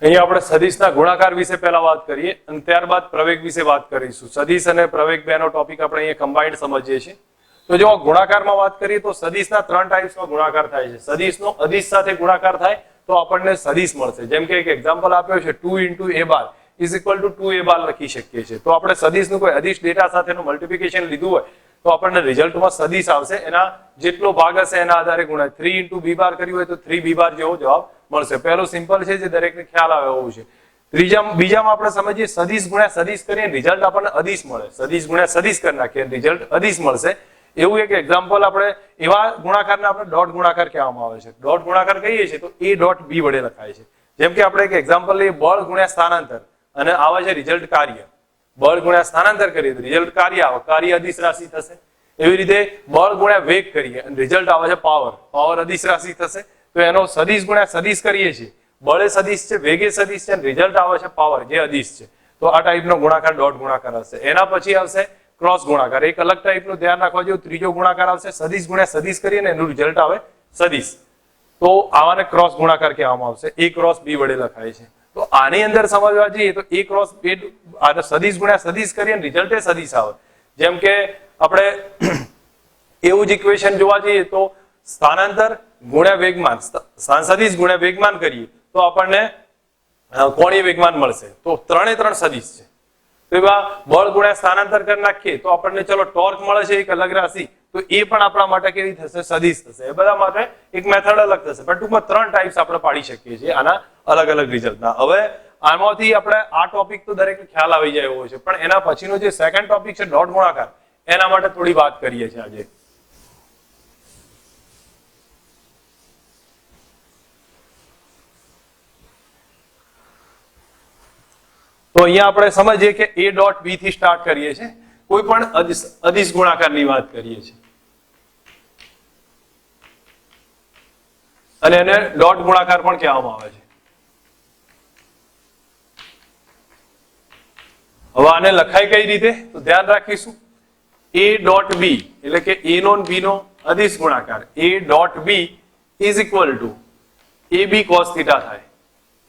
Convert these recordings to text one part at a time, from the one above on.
અહીંયા આપણે સદિશના ગુણાકાર વિશે પહેલા વાત કરીએ અને ત્યારબાદ પ્રવેગ વિશે વાત કરીશું. સદિશ અને પ્રવેગ બેનો ટોપિક આપણે અહીંયા કમ્બાઇન્ડ સમજીએ છીએ. તો જો ગુણાકારમાં વાત કરીએ તો સદિશના 3 ટાઈપ્સમાં ગુણાકાર થાય છે. સદિશનો અદિશ સાથે ગુણાકાર થાય તો આપણને સદિશ મળશે. જેમ કે એક એક્ઝામ્પલ આપ્યો છે 2 * a બાર = 2a બાર લખી શકીએ છીએ. તો આપણે સદિશનું કોઈ અદિશ ડેટા સાથેનું મલ્ટિપ્લિકેશન લીધું હોય તો આપણને રિઝલ્ટમાં સદિશ આવશે. એના જેટલો ભાગ હશે એના આધારે ગુણાય. 3 * b બાર કર્યું હોય તો 3b બાર જેવો જવાબ મળશે. પહેલો સિમ્પલ છે જે દરેકને ખ્યાલ આવે એવું છે. બીજામાં આપણે સમજીએ સદિશ ગુણ્યા સદિશ કરીએ રિઝલ્ટ આપણને અદિશ મળે. સદિશ ગુણ્યા સદિશ કરી નાખીએ રિઝલ્ટ અદિશ મળશે. એવું એક એક્ઝામ્પલ આપણે એવા ગુણાકારને આપણે ડોટ ગુણાકાર કહેવામાં આવે છે. ડોટ ગુણાકાર કહીએ છીએ તો a.b વડે લખાય છે. જેમ કે આપણે એક એક્ઝામ્પલ લઈએ બળ ગુણ્યા સ્થાનાંતર અને આવે છે રિઝલ્ટ કાર્ય. બળ ગુણ્યા સ્થાનાંતર કરીએ તો રિઝલ્ટ કાર્ય આવે. કાર્ય અદિશ રાશિ થશે. એવી રીતે બળ ગુણ્યા વેગ કરીએ અને રિઝલ્ટ આવે છે પાવર. પાવર અદિશ રાશિ થશે. તો એનો સદિશ ગુણ્યા સદિશ કરીએ છીએ. બળે સદિશ છે, વેગે સદિશ છે અને રિઝલ્ટ આવે છે પાવર જે અદિશ છે. તો આ ટાઈપનો ગુણાકાર ડોટ ગુણાકાર હશે. એના પછી આવશે ક્રોસ ગુણાકાર. એક અલગ ટાઈપનું ધ્યાન રાખવા જેવું ત્રીજો ગુણાકાર આવશે. સદિશ ગુણ્યા સદિશ કરીએ ને એનું રિઝલ્ટ આવે સદિશ. તો આવાને ક્રોસ ગુણાકાર કહેવામાં આવશે. a × b વડે લખાય છે. તો આની અંદર સમજવા જઈએ તો a × b આને સદિશ ગુણ્યા સદિશ કરીએ ને રિઝલ્ટ એ સદિશ આવે. જેમ કે આપણે એવું જ ઇક્વેશન જોવા જઈએ તો સ્થાનાંતર ગુણ્યા વેગમાન, સદિશ ગુણ્યા વેગમાન કરીએ તો આપણને કોણીય વેગમાન મળશે. તો 3 × 3 સદિશ છે. તો એવા બળ ગુણ્યા સ્થાનાંતર કરી નાખીએ તો આપણને ચલો ટોર્ક મળે છે એક અલગ રાશિ. તો એ પણ આપણા માટે કેવી થશે? સદિશ થશે. એ બધા માટે એક મેથડ અલગ થશે. પણ ટૂંકમાં 3 ટાઈપ્સ આપણે પાડી શકીએ છીએ આના અલગ અલગ રિઝલ્ટના. હવે આમાંથી આપણે આ ટોપિક તો દરેક ખ્યાલ આવી જાય એવો છે. પણ એના પછીનો જે સેકન્ડ ટોપિક છે ડોટ ગુણાકાર, એના માટે થોડી વાત કરીએ છીએ આજે. તો અહીંયા આપણે સમજીએ કે a.b થી સ્ટાર્ટ કરીએ છીએ. કોઈ પણ અદિશ ગુણાકારની વાત કરીએ છીએ અને એને ડોટ ગુણાકાર પણ કહેવામાં આવે છે. હવે આને લખાય કઈ રીતે તો ધ્યાન રાખીશું. a.b એટલે કે a નો b નો અદિશ ગુણાકાર a.b = ab cos θ થાય.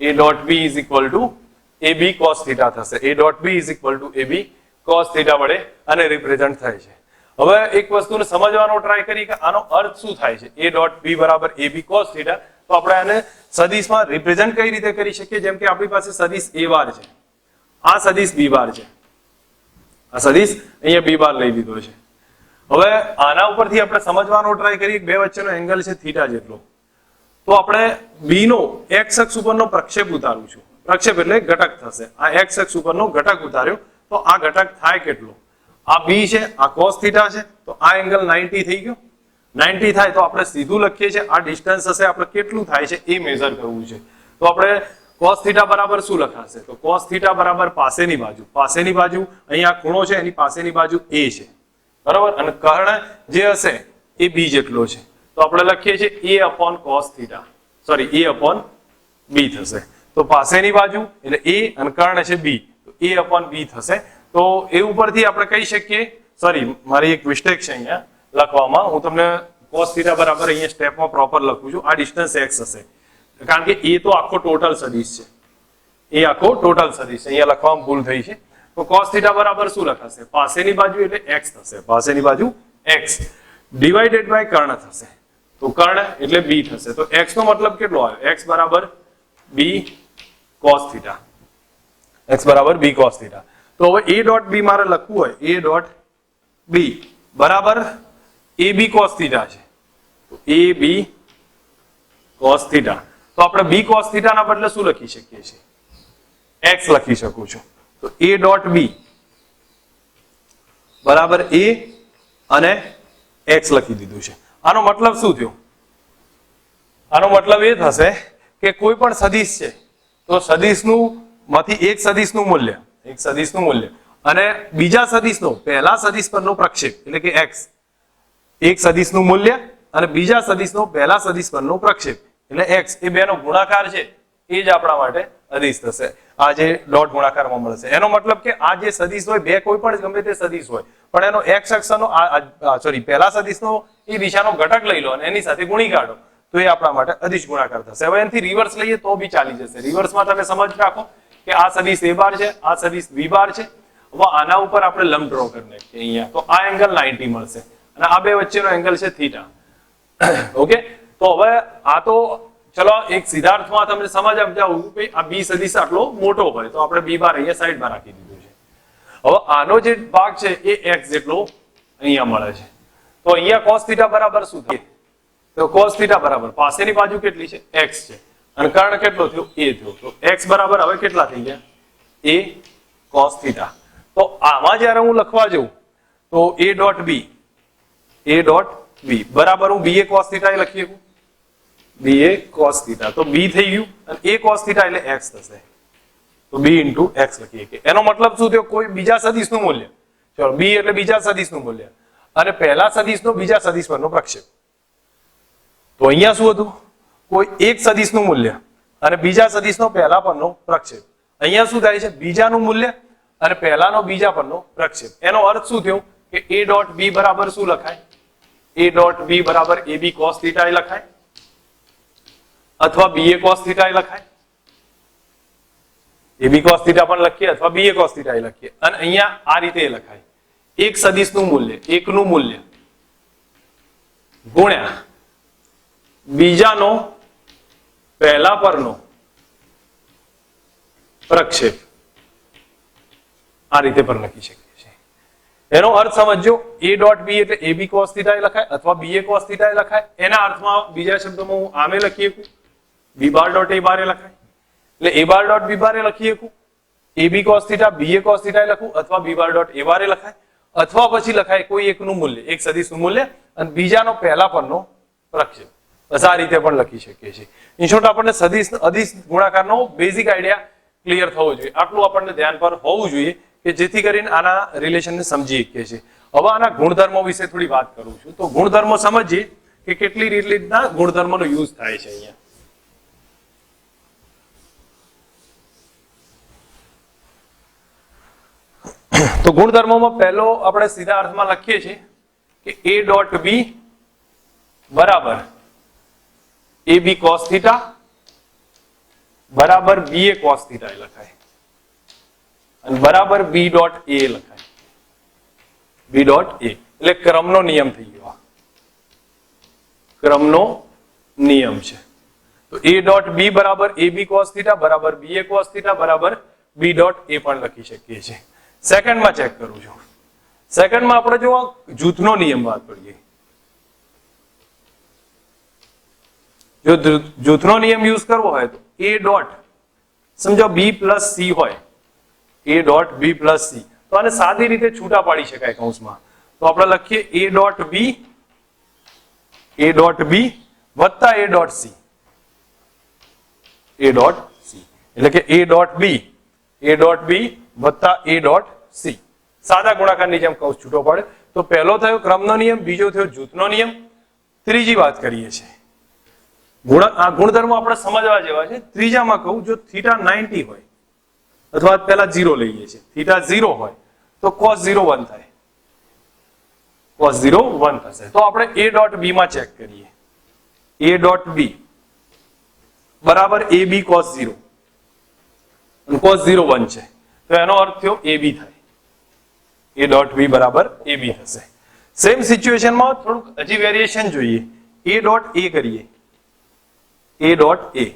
a.b = ab cos θ થશે. a.b = ab cos θ વડે આને રિપ્રેઝન્ટ થાય છે. હવે એક વસ્તુને સમજવાનો ટ્રાય કરી કે આનો અર્થ શું થાય છે. a.b = ab cos θ. તો આપણે આને સદિશમાં રિપ્રેઝન્ટ કઈ રીતે કરી શકીએ? જેમ કે આપણી પાસે સદિશ a બાર છે, આ સદિશ b બાર છે, આ સદિશ અહીંયા b બાર લઈ લીધો છે. હવે આના ઉપરથી આપણે સમજવાનો ટ્રાય કરીએ બે વચ્ચેનો એંગલ છે θ જેટલો. તો આપણે b નો x અક્ષ ઉપરનો પ્રક્ષેપ ઉતારું છું. પ્રક્ષેપ એટલે ઘટક થશે. આ x અક્ષ ઉપરનો ઘટક ઉતાર્યો તો આ ઘટક થાય કેટલો? આ b છે, આ cos θ છે. તો આ એંગલ 90 થઈ ગયો. 90 થાય તો આપણે સીધું લખીએ છીએ આ ડિસ્ટન્સ હશે આપણે કેટલું થાય છે એ મેઝર કરવું છે. તો આપણે cos θ બરાબર શું લખાશે? તો cos θ બરાબર પાસેની બાજુ. પાસેની બાજુ અહીંયા ખૂણો છે એની પાસેની બાજુ a છે, બરાબર. અને કર્ણ જે હશે એ b જેટલો છે. તો આપણે લખીએ છીએ a/cos θ, સોરી a/b થશે. તો પાસેની બાજુ એટલે a અને કર્ણ છે b, તો a/b થશે. તો એ ઉપરથી આપણે કહી શકીએ, સોરી મારી એક મિસ્ટેક છે અહીંયા લખવામાં. હું તમને cos θ બરાબર અહીંયા સ્ટેપમાં પ્રોપર લખું છું. આ ડિસ્ટન્સ x હશે કારણ કે એ તો આખો ટોટલ સદિશ છે. એ આખો ટોટલ સદિશ છે. અહીંયા લખવામાં ભૂલ થઈ છે. તો cos θ બરાબર શું લખાશે? પાસેની બાજુ એટલે x થશે. પાસેની બાજુ x ડિવાઇડેડ બાય કર્ણ થશે. તો કર્ણ એટલે b થશે. તો x નો મતલબ કેટલો આવ્યો? x બરાબર b cos θ. x બરાબર b cos θ. તો હવે a.b મારે લખવું હોય a.b બરાબર ab cos θ છે. તો ab cos θ. તો આપણે b cos θ ના બદલે શું લખી શકીએ છીએ? x લખી શકું છું. તો a.b બરાબર a અને x લખી દીધું છે. આનો મતલબ શું થયો? આનો મતલબ એ થશે કે કોઈ પણ સદિશ છે તો સદિશનું માંથી એક સદિશનું મૂલ્ય અને બીજા સદિશનો પહેલા સદિશ પરનો પ્રક્ષેપ એટલે કે x, એક સદિશનું મૂલ્ય અને બીજા સદિશનો પહેલા સદિશ પરનો પ્રક્ષેપ એટલે x, એ બેનો ગુણાકાર છે એ જ આપણા માટે અદિશ થશે. આ જે ડોટ ગુણાકારમાં મળશે એનો મતલબ કે આ જે સદિશ હોય બે કોઈ પણ ગમે તે સદિશ હોય પણ એનો x અક્ષનો સોરી પહેલા સદિશનો એ દિશાનો ઘટક લઈ લો અને એની સાથે ગુણી કાઢો તો એ આપણા માટે અદિશ ગુણાકાર થશે. હવે એનાથી રિવર્સ લઈએ તો બી ચાલી જશે. રિવર્સમાં તમે સમજ રાખો કે આ સદિશ a બાર છે, આ સદિશ b બાર છે. હવે આના ઉપર આપણે લંબ ડ્રો કરી નાખીએ અહીંયા, તો આ એંગલ 90 મળશે અને આ બે વચ્ચેનો એંગલ છે થીટા. ઓકે, તો હવે આ તો ચલો એક સિદ્ધાર્થમાં તમને સમજ સમજાવું કે આ b સદિશ આટલો મોટો હોય તો આપણે b બાર અહીંયા સાઈડમાં રાખી દીધું છે. હવે આનો જે ભાગ છે એ x જેટલો અહીંયા મળે છે. તો અહીંયા cos θ બરાબર શું થાય? તો cos θ બરાબર પાસેની બાજુ કેટલી છે? x છે અને કર્ણ કેટલો થયો? a થયો. તો x બરાબર હવે કેટલા થઈ ગયા? a cos θ. તો આમાં જ્યારે હું લખવા જાઉં તો a ડોટ b બરાબર હું ba cos θ એ લખી શકું. ba cos θ તો b થઈ ગયું અને a cos θ એટલે x થશે. તો b into x લખીએ કે એનો મતલબ શું થયો? કોઈ બીજા સદિશનું મૂલ્ય, ચલો b એટલે બીજા સદિશનું મૂલ્ય અને પહેલા સદિશનો બીજા સદિશ પરનો પ્રક્ષેપ. તો અહીંયા શું હતું? કોઈ એક સદિશનું મૂલ્ય અને બીજા સદિશનો પહેલા પરનો પ્રક્ષેપ. અહીંયા શું થાય છે? બીજાનું મૂલ્ય અને પહેલાનો બીજા પરનો પ્રક્ષેપ. એનો અર્થ શું થયો કે a ડોટ b બરાબર શું લખાય? a ડોટ b બરાબર ab cos θ એ લખાય અથવા ba cos θ એ લખાય. ab cos θ પણ લખીએ અથવા ba cos θ એ લખીએ અને અહીંયા આ રીતે લખાય એક સદિશનું મૂલ્ય, એકનું મૂલ્ય ગુણ્યા બીજાનો પહેલા પરનો પ્રક્ષેપ. આ રીતે પણ લખી શકીએ છીએ. એનો અર્થ સમજો, a ડોટ b એટલે ab cos θ એ લખાય અથવા ba cos θ એ લખાય. એના અર્થમાં બીજા શબ્દોમાં હું આમે લખી શકું b બાર ડોટ a બાર એ લખાય. એટલે a બાર ડોટ b બાર એ લખી શકું, ab cos θ ba cos θ એ લખું અથવા b બાર ડોટ a બાર એ લખાય અથવા પછી લખાય કોઈ એકનું મૂલ્ય, એક સદિશનું મૂલ્ય અને બીજાનો પહેલા પરનો પ્રક્ષેપ. બસ આ રીતે પણ લખી શકીએ છીએ. ઇન શોર્ટ આપણને સદિશ અદિશ ગુણાકારનો બેઝિક આઈડિયા ક્લિયર થવો જોઈએ. આટલું આપણને ધ્યાન પર હોવું જોઈએ કે જેથી કરીને આના રિલેશનને સમજી શકીએ છીએ. હવે આના ગુણધર્મો વિશે થોડી વાત કરું છું. તો ગુણધર્મો સમજીએ કે કેટલી રીતના ગુણધર્મોનો યુઝ થાય છે અહીંયા. તો ગુણધર્મોમાં પહેલો આપણે સીધા અર્થમાં લખીએ છીએ કે a ડોટ b બરાબર ab cos θ બરાબર ba cos θ એ લખાય અને બરાબર b ડોટ a લખાય. b ડોટ a એટલે ક્રમનો નિયમ થઈ ગયો. ક્રમનો નિયમ છે. તો a ડોટ b બરાબર ab cos θ બરાબર ba cos θ બરાબર b ડોટ a પણ લખી શકીએ છીએ. સેકન્ડમાં ચેક કરું છું. સેકન્ડમાં આપણે જો જૂથનો નિયમ વાત કરીએ, જો જૂથનો નિયમ યુઝ કરવો હોય તો a ડોટ સમજો b પ્લસ c હોય, a dot b plus c, તો આને સાદી રીતે છૂટા પાડી શકાય કૌંસમાં. તો આપણે લખીએ a ડોટ b વત્તા a dot c, a dot c એટલે કે a ડોટ b વત્તા a ડોટ c. સાદા ગુણાકારની જેમ કૌંસ છૂટો પડે. તો પહેલો થયો ક્રમનો નિયમ, બીજો થયો જૂથનો નિયમ, ત્રીજી વાત કરીએ છીએ. આ ગુણધર્મો આપણે સમજવા જેવા છે. ત્રીજામાં કહું, જો θ 90 હોય અથવા પહેલા 0 લઈએ છીએ, θ 0 હોય તો cos 0 1 થાય, cos 0 1 થશે. તો આપણે a ડોટ b માં ચેક કરીએ. a ડોટ b બરાબર ab cos 0 અને cos 0 1 છે તો એનો અર્થ થયો ab થાય. a ડોટ b બરાબર ab થશે. સેમ સિચ્યુએશનમાં થોડુંક હજી વેરિએશન જોઈએ. a ડોટ a કરીએ, a ડોટ a,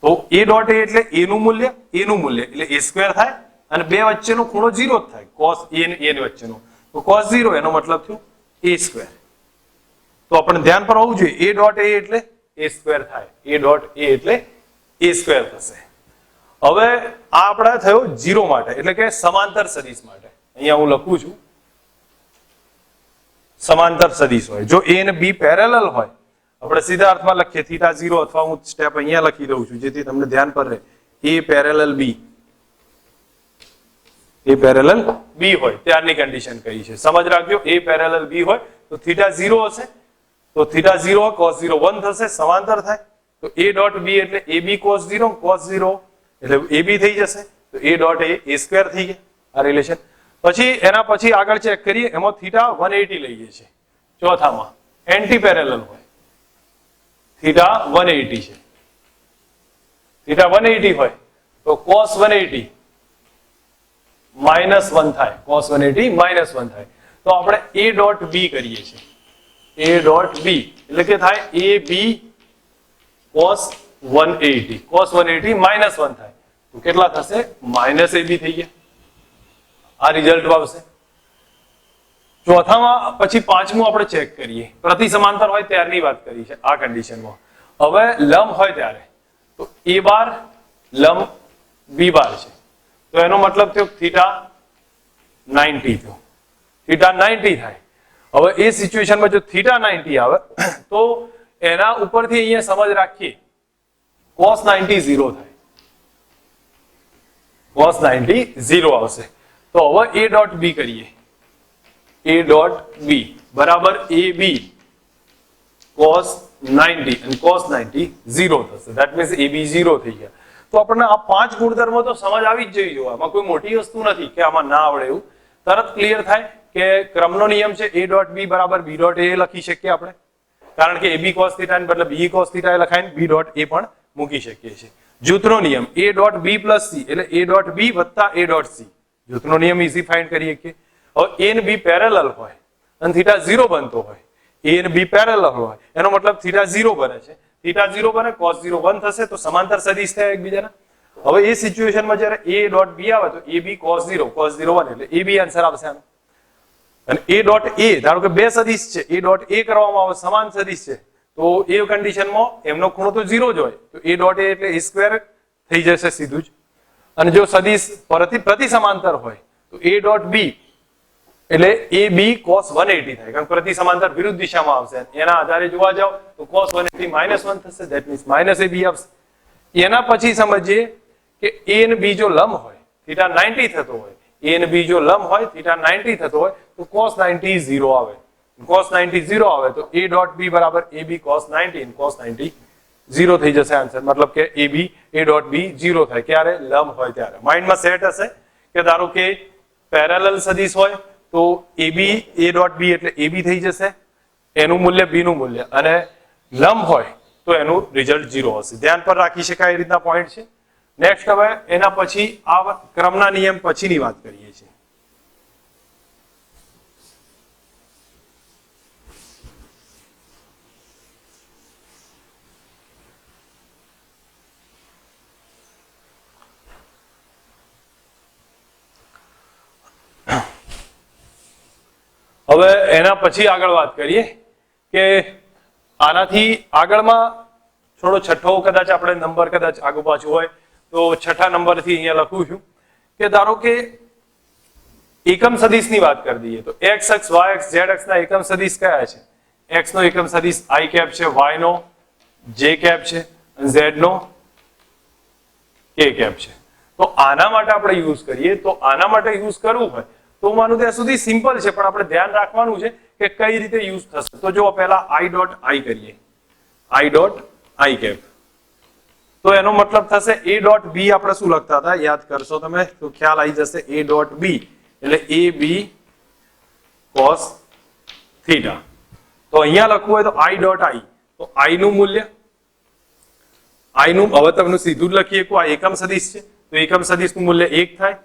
તો a ડોટ a એટલે a નું મૂલ્ય એટલે a સ્ક્વેર થાય અને બે વચ્ચેનો ખૂણો 0 જ થાય, cos a અને a વચ્ચેનો. તો cos 0 એનો મતલબ થયો a સ્ક્વેર. તો આપણે ધ્યાન પર હોવું જોઈએ, a ડોટ a એટલે a સ્ક્વેર થાય, a ડોટ a એટલે a સ્ક્વેર થશે. હવે આ આપણા થયો 0 માટે એટલે કે સમાંતર સદિશ માટે. અહીંયા હું લખું છું સમાંતર સદિશ હોય. જો a અને b પેરેલલ હોય આપણે સીધા અર્થમાં લખીએ θ 0 અથવા હું સ્ટેપ અહીંયા લખી દઉં છું જેથી તમને ધ્યાન પર રહે. a પેરેલલ b હોય ત્યારની કન્ડિશન કઈ છે સમજ રાખજો. a પેરેલલ b હોય તો θ 0 હશે, તો θ 0 cos 0 1 થશે, સમાંતર થાય. તો a ડોટ b એટલે ab cos 0 એટલે ab થઈ જશે. તો a ડોટ a સ્ક્વેર થઈ ગયા આ રિલેશન. પછી એના પછી આગળ ચેક કરીએ, એમાં θ 180 લઈએ છીએ ચોથામાં, એન્ટી પેરેલલ હોય. થીટા 180 છે, થીટા 180 હોય તો cos 180 -1 થાય, cos 180 -1 થાય. તો આપણે a ડોટ b કરીએ છીએ, a ડોટ b એટલે કે થાય a b cos 180, cos 180 -1 થાય તો કેટલા થશે? -ab થઈ ગયા. આ રિઝલ્ટ આવશે. ચોથામાં પછી પાંચમું આપણે ચેક કરીએ, પ્રતિ સમાંતર હોય ત્યારની વાત કરી છે આ કન્ડિશનમાં. હવે લંબ હોય ત્યારે તો a બાર લંબ b બાર છે તો એનો મતલબ થયો થીટા 90 થયો, થીટા 90 થાય. હવે એ સિચ્યુએશનમાં જો થીટા 90 આવે તો એના ઉપરથી અહીંયા સમજ રાખીએ cos 90 0 થાય, cos 90 0 આવશે. તો હવે a ડોટ b કરીએ, a ડોટ b બરાબર ab cos 90 અને cos 90 0 થશે. ધેટ મીન્સ ab 0 થઈ ગયા. તો આપણને આ પાંચ ગુણધર્મો તો સમજ આવી જ જવી જોઈએ, આમાં કોઈ મોટી વસ્તુ નથી કે આમાં ના આવડે એવું. તરત ક્લિયર થાય કે ક્રમનો નિયમ છે a ડોટ b બરાબર b ડોટ a લખી શકીએ આપણે, કારણ કે ab cos θ ને બદલે b cos θ લખાઈને b dot a પણ મૂકી શકીએ છીએ. જૂથનો નિયમ a dot b plus c એટલે a ડોટ b વત્તા a ડોટ c, જૂથનો નિયમ ઈઝી ફાઇન્ડ કરીએ કે હવે a અને b પેરેલલ હોય અને થીટા 0 બનતો હોય, a અને b પેરેલલ હોય એનો મતલબ થીટા 0 બને છે, થીટા 0 બને cos 0 1 થશે તો સમાંતર સદિશ થયા એકબીજાના. હવે એ સિચ્યુએશનમાં જ્યારે a ડોટ b આવે તો ab cos 0 1 એટલે ab આન્સર આવશે આનો. અને a ડોટ a ધારો કે બે સદિશ છે, a ડોટ a કરવામાં આવે સમાન સદિશ છે તો એ કન્ડિશનમાં એમનો ખૂણો તો 0 જ હોય તો a ડોટ a એટલે a સ્ક્વેર થઈ જશે સીધું જ. અને જો સદિશ પ્રતિ સમાંતર હોય તો a ડોટ b એટલે ab cos 180 થાય, કારણ કે પ્રતિ સમાંતર વિરુદ્ધ દિશામાં આવશે. એના આધારે જોવા જાવ તો cos 180 -1 થશે, ધેટ મીન્સ -ab આવશે. એના પછી સમજીએ કે a અને b જો લંબ હોય થીટા 90 થતો હોય, a અને b જો લંબ હોય થીટા 90 થતો હોય તો cos 90 0 આવે, cos 90 0 આવે તો a ડોટ b બરાબર ab cos 90 અને cos 90 0 થઈ જશે આન્સર. મતલબ કે ab a ડોટ b 0 થાય ક્યારે? લંબ હોય ત્યારે. માઇન્ડમાં સેટ હશે કે ધારો કે પેરેલલ સદિશ હોય તો ab a ડોટ b એટલે ab થઈ જશે, એનું મૂલ્ય b નું મૂલ્ય, અને લંબ હોય તો એનું રિઝલ્ટ 0 હશે. ધ્યાન પર રાખી શકાય એ રીતના પોઈન્ટ છે. નેક્સ્ટ હવે એના પછી આ ક્રમના નિયમ પછીની વાત કરીએ છીએ. હવે એના પછી આગળ વાત કરીએ કે આનાથી આગળમાં થોડો છઠ્ઠો કદાચ આપણે નંબર કદાચ આગળ પાછું હોય તો છઠ્ઠા નંબરથી અહીંયા લખું છું કે ધારો કે એકમ સદિશની વાત કરી દઈએ તો x અક્ષ y અક્ષ z અક્ષના એકમ સદિશ કયા છે? x નો એકમ સદિશ i કેપ છે, y નો j કેપ છે અને z નો k કેપ છે. તો આના માટે આપણે યુઝ કરીએ તો આના માટે યુઝ કરવું હોય તો માનું ત્યાં સુધી સિમ્પલ છે, પણ આપણે ધ્યાન રાખવાનું છે કે કઈ રીતે યુઝ થશે. તો જો પહેલા i ડોટ i કરીએ, i ડોટ i કેપ તો એનો મતલબ થશે a ડોટ b આપણે શું લખતા હતા યાદ કરશો તમે તો ખ્યાલ આવી જશે. a ડોટ b એટલે a b cos θ. તો અહીંયા લખવું હોય તો i ડોટ i તો i નું મૂલ્ય i નું હવે તમને સીધું જ લખીએ આ એકમ સદિશ છે તો એકમ સદિશનું મૂલ્ય 1 થાય,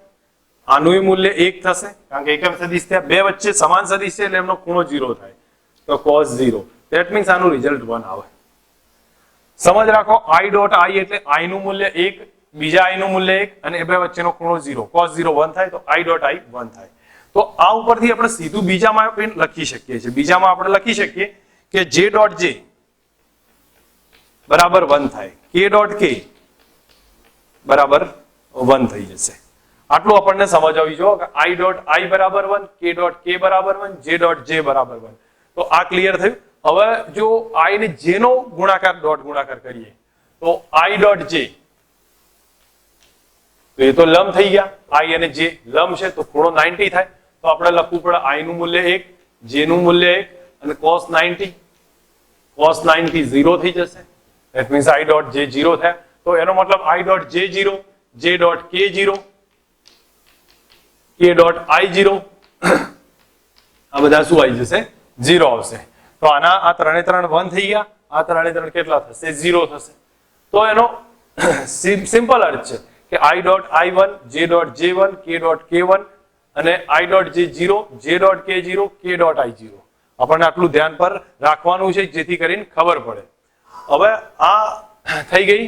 આનું મૂલ્ય 1 થશે કારણ કે એકમ સદિશ થયા, બે વચ્ચે સમાન સદિશ છે એટલે એમનો ખૂણો 0 થાય તો cos 0. ધેટ મીન્સ આનું રિઝલ્ટ 1 આવે. સમજ રાખો i ડોટ i એટલે i નું મૂલ્ય 1, બીજા i નું મૂલ્ય 1 અને એ બે વચ્ચેનો ખૂણો 0, cos 0 1 થાય તો i ડોટ i 1 થાય. તો આ ઉપરથી આપણે સીધું બીજામાં પણ લખી શકીએ છીએ. બીજામાં આપણે લખી શકીએ કે j ડોટ j બરાબર 1 થાય, k ડોટ k બરાબર 1 થઈ જશે. આટલું આપણને સમજાવી જો કે i ડોટ i બરાબર 1, k ડોટ k બરાબર 1, j ડોટ j બરાબર 1. તો આ ક્લિયર થયું. હવે જો i ને j નો ગુણાકાર ડોટ ગુણાકાર કરીએ તો i ડોટ j તો એ તો લંબ થઈ ગયા, i અને j લંબ છે તો ખૂણો 90 થાય તો આપણે લખવું પડે i નું મૂલ્ય 1, j નું મૂલ્ય 1 અને cos 90 0 થઈ જશે. That means i dot j 0 થાય. તો એનો મતલબ i dot j 0, j dot k 0, k dot i 0 આ બધા શું આવી જશે? 0 આવશે. તો આના આ ત્રણે ત્રણ 1 થઈ ગયા આ ત્રણે ત્રણ કેટલા થશે? 0 થશે. તો એનો સિમ્પલ અર્થ છે કે i dot i1, j dot j1, k dot k1 અને i dot j0, j dot k0, k dot i0. આપણને આટલું ધ્યાન પર રાખવાનું છે જેથી કરીને ખબર પડે. હવે આ થઈ ગઈ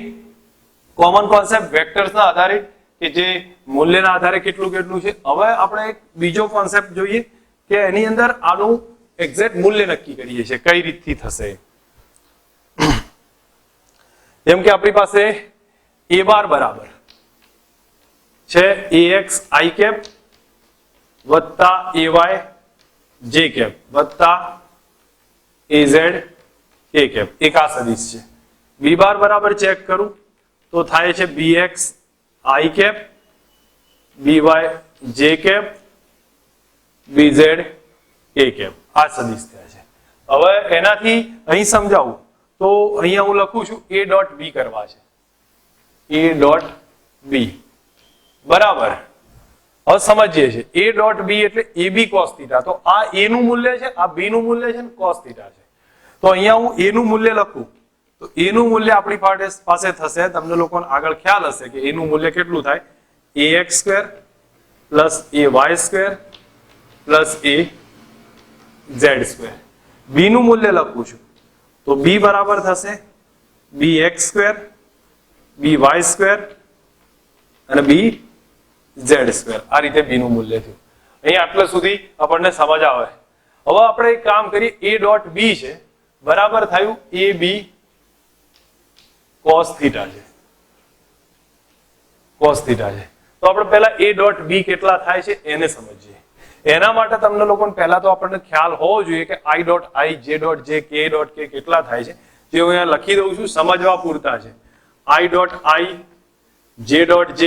કોમન કોન્સેપ્ટ વેક્ટર્સના આધારે કે જે મૂલ્યના આધારે કેટલું કેટલું છે. હવે આપણે એક બીજો કોન્સેપ્ટ જોઈએ કે એની અંદર આનું એક્ઝેક્ટ મૂલ્ય નક્કી કરીએ છીએ કઈ રીતથી થશે. જેમ કે આપણી પાસે a બાર બરાબર છે ax i કેપ વત્તા ay j કેપ વત્તા az k કેપ. એક આ સદિશ છે. b બાર બરાબર ચેક કરું તો થાય છે bx i cap by j cap bz k cap. આ સદિશ થયા છે. હવે એનાથી અહીં સમજાવું તો અહીંયા હું લખું છું a ડોટ b કરવા છે. a ડોટ b બરાબર. હવે સમજીએ છીએ a ડોટ b એટલે ab cos θ. તો આ a નું મૂલ્ય છે, આ b નું મૂલ્ય છે ને cos θ છે. તો અહીંયા હું a નું મૂલ્ય લખું તો a નું મૂલ્ય આપણી પાસે થશે, તમને લોકોને આગળ ખ્યાલ હશે કે a નું મૂલ્ય કેટલું થાય? ax square plus ay square plus az square. b નું મૂલ્ય લખું છું તો b બરાબર થશે bx સ્ક્વેર by સ્ક્વેર અને bz સ્ક્વેર. આ રીતે b નું મૂલ્ય થયું. અહીં આટલા સુધી આપણને સમજ આવે. હવે આપણે એક કામ કરીએ, a ડોટ b છે બરાબર થયું ab cos θ છે. cos θ છે. તો આપણે પહેલા a ડોટ b કેટલા થાય છે એને સમજીએ. એના માટે તમને લોકોને પહેલા તો આપણને ખ્યાલ હોવો જોઈએ કે i dot i, j dot j, k dot k કેટલા થાય છે. જે હું અહીંયા લખી દઉં છું સમજવા પૂરતા છે. i dot i, j dot j,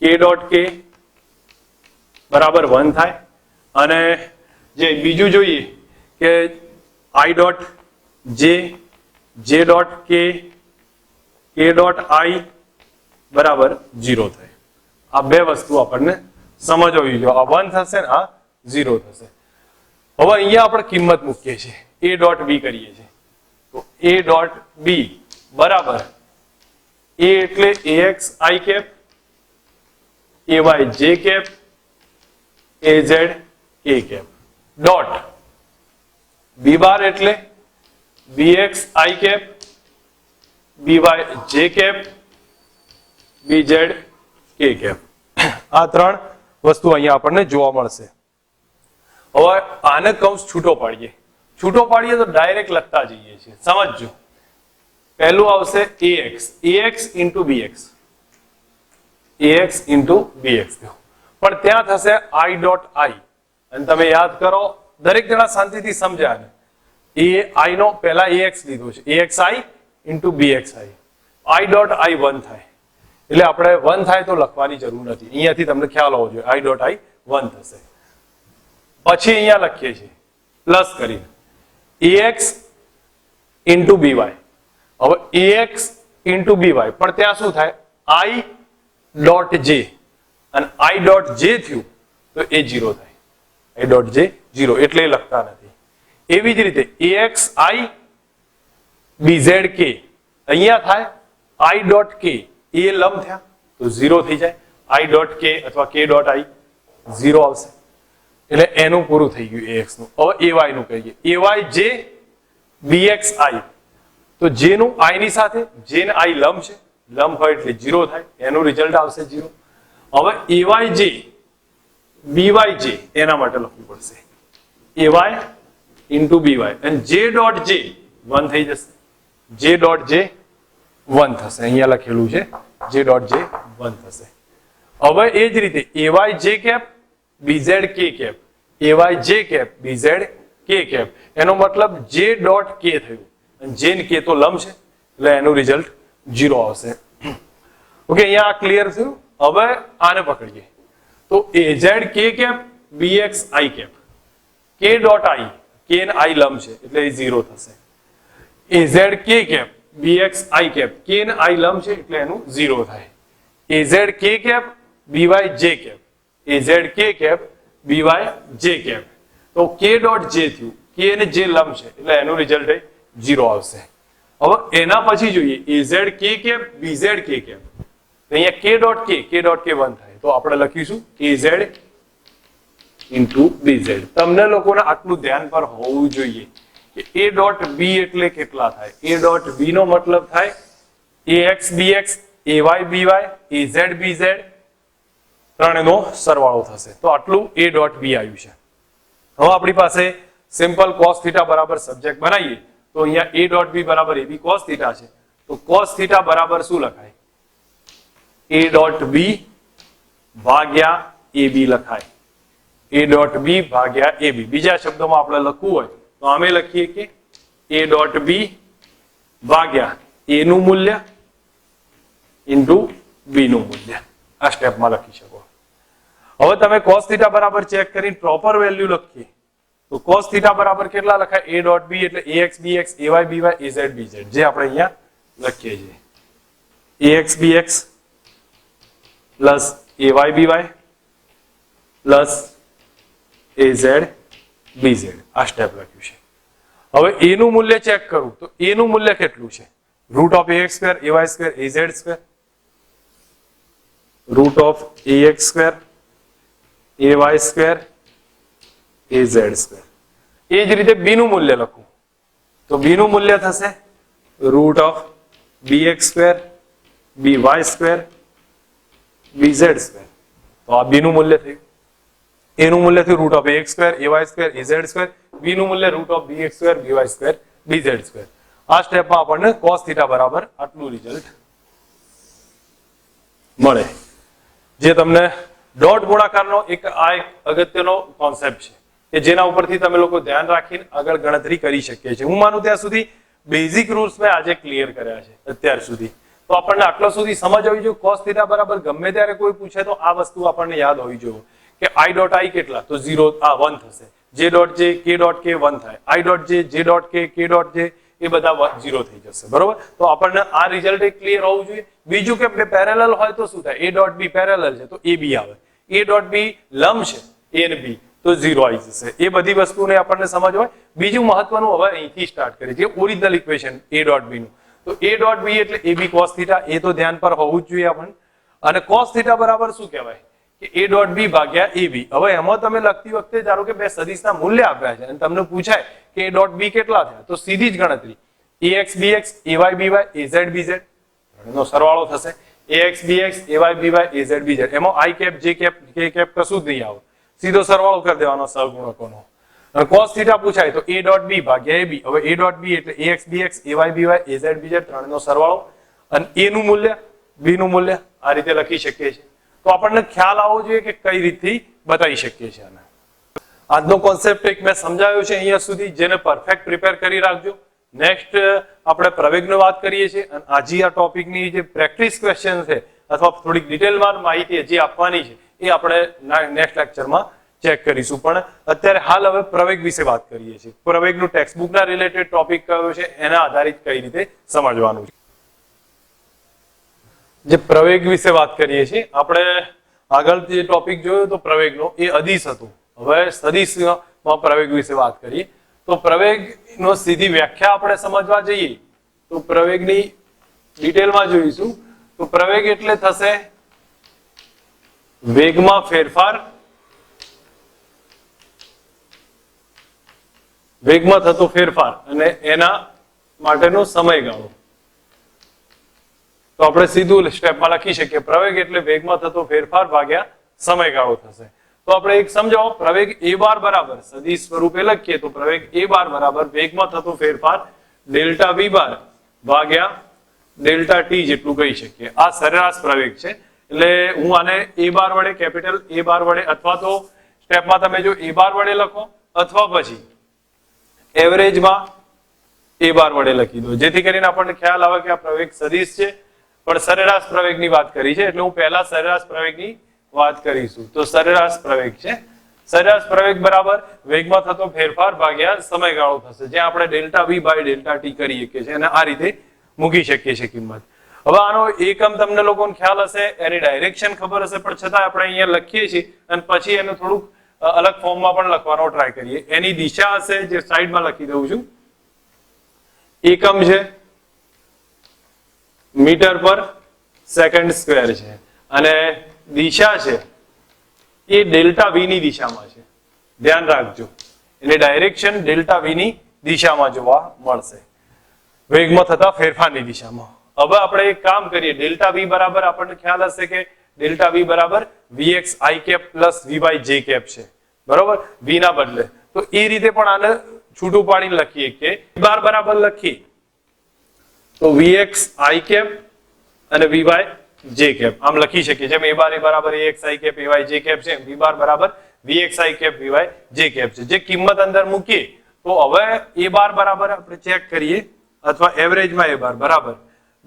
k dot k બરાબર 1 થાય. અને જે બીજું જોઈએ કે i dot j, j dot k, k dot i બરાબર 0 થાય. આ બે વસ્તુ આપણને સમજવી જોઈએ. આ 1 થશે ને આ 0 થશે. હવે અહીંયા આપણે કિંમત મૂકીએ છીએ, a ડોટ b કરીએ છીએ. તો a ડોટ b બરાબર a એટલે ax i cap, ay j cap, az k cap dot b bar એટલે bx i cap, by j cap, bz k cap. આ ત્રણ વસ્તુ અહીંયા આપણને જોવા મળશે. હવે આને કૌંસ છૂટો પાડીએ. છૂટો પાડીએ તો ડાયરેક્ટ લખતા જઈએ છીએ. સમજજો. પહેલું આવશે ax into bx, ax into bx. પણ ત્યાં થશે i ડોટ i. અને તમે યાદ કરો, દરેક જણા શાંતિથી સમજ્યા ને, એ i નો પહેલા ax લીધો છે, axi into bxi. i dot i 1 થાય એટલે આપણે 1 થાય તો લખવાની જરૂર નથી. અહીંયાથી તમને ખ્યાલ હોવો જોઈએ i ડોટ i 1 થશે. પછી અહીંયા લખીએ છીએ પ્લસ કરીને ax into by. હવે ax into by પણ ત્યાં શું થાય? i ડોટ j અને i ડોટ j થયું તો એ 0 થાય. i ડોટ j 0 એટલે એ લખતા નથી. એવી જ રીતે axi bz k અહીંયા થાય i ડોટ k, એ લંબ થયા તો 0 થઈ જાય. i ડોટ k અથવા k ડોટ i 0 આવશે. એટલે એનું પૂરું થઈ ગયું ax નું. હવે ay નું કહીએ ay j bxi. તો j નું i ની સાથે, j ને i લંબ છે, લંબ હોય એટલે 0 થાય, એનું રિઝલ્ટ આવશે 0. હવે ay j byj એના માટે લખવું પડશે ay into by અને j ડોટ j 1 થઈ જશે. j ડોટ j 1 થશે. અહીંયા લખેલું છે j ડોટ j 1 થશે. હવે એ જ રીતે ay j cap bz k cap, ay j cap bz k cap. એનો મતલબ j ડોટ k થયું અને j ને k તો લંબ છે એટલે એનું રિઝલ્ટ 0 આવશે. ઓકે, અહીંયા આ ક્લિયર થયું. હવે આને પકડીએ તો az k cap bx i cap, k dot i, k ને i લંબ છે એટલે એ 0 થશે. az k cap bx i cap, k ને i લંબ છે એટલે એનું 0 થાય. az k cap by j cap, az k cap by j cap. તો k ડોટ j થયું, કે અને જે લંબ છે એટલે એનું રિઝલ્ટ 0 આવશે. હવે એના પછી જોઈએ az k cap bz k cap. અહીંયા k ડોટ k 1 થાય તો આપણે લખીશું az into bz. તમને લોકોને આટલું ધ્યાન પર હોવું જોઈએ કે a ડોટ b એટલે કેટલા થાય. a ડોટ b નો મતલબ થાય ax bx ay by az bz ત્રણેયનો સરવાળો થશે. તો આટલું a ડોટ b આવ્યું છે. હવે આપણી પાસે સિમ્પલ cos θ બરાબર સબ્જેક્ટ બનાવીએ તો અહીંયા a ડોટ b બરાબર ab cos θ છે. તો cos θ બરાબર શું લખાય? a ડોટ b ભાગ્યા ab લખાય. a ડોટ b ભાગ્યા ab. બીજા શબ્દોમાં આપણે લખવું હોય તો આમે લખીએ કે a ડોટ b ભાગ્યા a નું મૂલ્ય ઇન્ટુ b નું મૂલ્ય. આ સ્ટેપમાં લખી શકો. હવે તમે cos θ બરાબર ચેક કરીને પ્રોપર વેલ્યુ લખીએ તો cos θ બરાબર કેટલા લખાય? a ડોટ b એટલે ax bx ay by az bz જે આપણે અહીંયા લખીએ છીએ. ax bx plus ay by plus az bz આ સ્ટેપ લખ્યું છે. હવે a નું મૂલ્ય ચેક કરું તો a નું મૂલ્ય કેટલું છે? Root of ax square ay square az square root of ax square ay square az square. એ જ રીતે b નું મૂલ્ય લખું તો b નું મૂલ્ય થશે root of bx square by square bz square. તો આ b નું મૂલ્ય થયું. a નું મૂલ્ય થયું route of ax square ay square az square. b નું મૂલ્ય root of bx square by square bz square. આ સ્ટેપમાં આપણને cos θ બરાબર આટલું રિઝલ્ટ મળે. જે તમને ડોટ ગુણાકારનો એક અગત્યનો કોન્સેપ્ટ છે કે જેના ઉપરથી તમે લોકો ધ્યાન રાખીને આગળ ગણતરી કરી શકીએ છીએ. હું માનું ત્યાં સુધી બેઝિક રૂલ્સ મેં આજે ક્લિયર કર્યા છે અત્યાર સુધી. તો આપણને આટલા સુધી સમજ આવી જોઈએ. cos θ બરાબર ગમે ત્યારે કોઈ પૂછે તો આ વસ્તુ આપણને યાદ હોવી જોઈએ કે i ડોટ i કેટલા? તો 0 1 થશે. j dot j k dot k 1 થાય. i dot j j dot k k dot j એ બધા 0 થઈ જશે. બરોબર? તો આપણને આ રિઝલ્ટ ક્લિયર હોવું જોઈએ. બીજું કે પેરેલલ હોય તો શું થાય? a ડોટ b પેરેલલ છે તો ab આવે. a ડોટ b લંબ છે a અને b તો 0 આવી જશે. એ બધી વસ્તુને આપણને સમજ હોય. બીજું મહત્વનું હવે અહીંથી સ્ટાર્ટ કરીએ જે original equation a dot b નું. તો a ડોટ b એટલે ab cos θ એ તો ધ્યાન પર હોવું જ જોઈએ આપણને. અને cos θ બરાબર શું કહેવાય કે a ડોટ b ભાગ્યા ab. હવે એમાં તમે લખતી વખતે ધારો કે બે સદિશના મૂલ્ય આપ્યા છે અને તમને પૂછાય કે a ડોટ b કેટલા થયા તો સીધી જ ગણતરી ax bx ay by az bz નો સરવાળો થશે. ax bx ay by az bz એમાં i cap j cap k cap કશું જ નહીં આવે. સીધો સરવાળો કરી દેવાનો સહગુણકોનો. cos θ પૂછાય તો a ડોટ b ભાગ્યા ab. હવે a ડોટ b એટલે ax bx ay by az bz ત્રણનો સરવાળો અને a નું મૂલ્ય b નું મૂલ્ય આ રીતે લખી શકીએ છીએ. તો આપણને ખ્યાલ આવવો જોઈએ કે કઈ રીતથી બતાવી શકીએ છીએ આને. આજનો કોન્સેપ્ટ એક મેં સમજાવ્યો છે અહીંયા સુધી જેને પરફેક્ટ પ્રિપેર કરી રાખજો. નેક્સ્ટ આપણે પ્રવેગની વાત કરીએ છીએ અને આજે આ ટોપિકની જે પ્રેક્ટિસ ક્વેશ્ચન છે અથવા થોડીક ડિટેલમાં માહિતી જે આપવાની છે એ આપણે નેક્સ્ટ લેક્ચરમાં ચેક કરીશું. પણ અત્યારે હાલ હવે પ્રવેગ વિશે વાત કરીએ છીએ. પ્રવેગનું ટેક્સ્ટબુકના રિલેટેડ ટોપિક કયો છે એના આધારિત કઈ રીતે સમજવાનું છે. જે પ્રવેગ વિશે વાત કરીએ છીએ આપણે આગળ જે ટોપિક જોયો તો પ્રવેગનો એ અદિશ હતું. હવે સદિશમાં પ્રવેગ વિશે વાત કરીએ તો પ્રવેગનો સીધી વ્યાખ્યા આપણે સમજવા જઈએ તો પ્રવેગની ડિટેલમાં જોઈશું. તો પ્રવેગ એટલે થશે વેગમાં ફેરફાર, વેગમાં થતો ફેરફાર અને એના માટેનો સમયગાળો. તો આપણે સીધું સ્ટેપમાં લખી શકીએ પ્રવેગ એટલે વેગમાં થતો ફેરફાર ભાગ્યા સમયગાળો થશે. તો આપણે એક સમજાવો પ્રવેગ a બાર બરાબર સદિશ સ્વરૂપે લખીએ તો પ્રવેગ a બાર બરાબર વેગમાં થતો ફેરફાર ડેલ્ટા v બાર ભાગ્યા ડેલ્ટા t જેટલું કહી શકીએ. આ સરેરાશ પ્રવેગ છે. એટલે હું આને a બાર વડે કેપિટલ a બાર વડે અથવા તો સ્ટેપમાં તમે જો a બાર વડે લખો અથવા પછી એવરેજમાં a બાર વડે લખી દો જેથી કરીને આપણને ખ્યાલ આવે કે આ પ્રવેગ સદિશ છે પણ સરેરાશ પ્રવેગની વાત કરી છે. એટલે હું પહેલા સરેરાશ પ્રવેગની વાત કરીશું. તો સરેરાશ પ્રવેગ છે. સરેરાશ પ્રવેગ બરાબર વેગમાં થતો ફેરફાર ભાગ્યા સમયગાળો થશે જ્યાં આપણે delta v by delta t કરી શકીએ છીએ અને આ રીતે મૂકી શકીએ છીએ કિંમત. હવે આનો એકમ તમને લોકોને ખ્યાલ હશે એની ડાયરેક્શન ખબર હશે પણ છતાં આપણે અહીંયા લખીએ છીએ અને પછી એનું થોડુંક અલગ ફોર્મમાં પણ લખવાનો ટ્રાય કરીએ. એની દિશા હશે જે સાઈડમાં લખી દઉં છું. એકમ છે મીટર પર સેકન્ડ સ્ક્વેર છે અને દિશા છે એ ડેલ્ટા વી ની દિશામાં છે. ધ્યાન રાખજો, એટલે ડાયરેક્શન ડેલ્ટા વી ની દિશામાં જોવા મળશે, વેગમાં થતા ફેરફારની દિશામાં. હવે આપણે એક કામ કરીએ, ડેલ્ટા વી બરાબર આપણને ખ્યાલ હશે કે ડેલ્ટા વી બરાબર v x I cap plus v by j cap છે, બરોબર, વી ના બદલે. તો એ રીતે પણ આને છૂટું પાડીને લખીએ કે બાર બરાબર લખીએ તો વીએક્સ આઈ કેપ અને વી બાય જે કેપ આમ લખી શકીએ. જેમ એ બાર એ બરાબર x i cap a y જે કેપ છે, વી બાર બરાબર વીએક્સ આઈ કેપ વી વાય જે કેપ છે. જે કિંમત અંદર મૂકીએ તો હવે એ બાર બરાબર આપણે ચેક કરીએ અથવા એવરેજમાં એ બાર બરાબર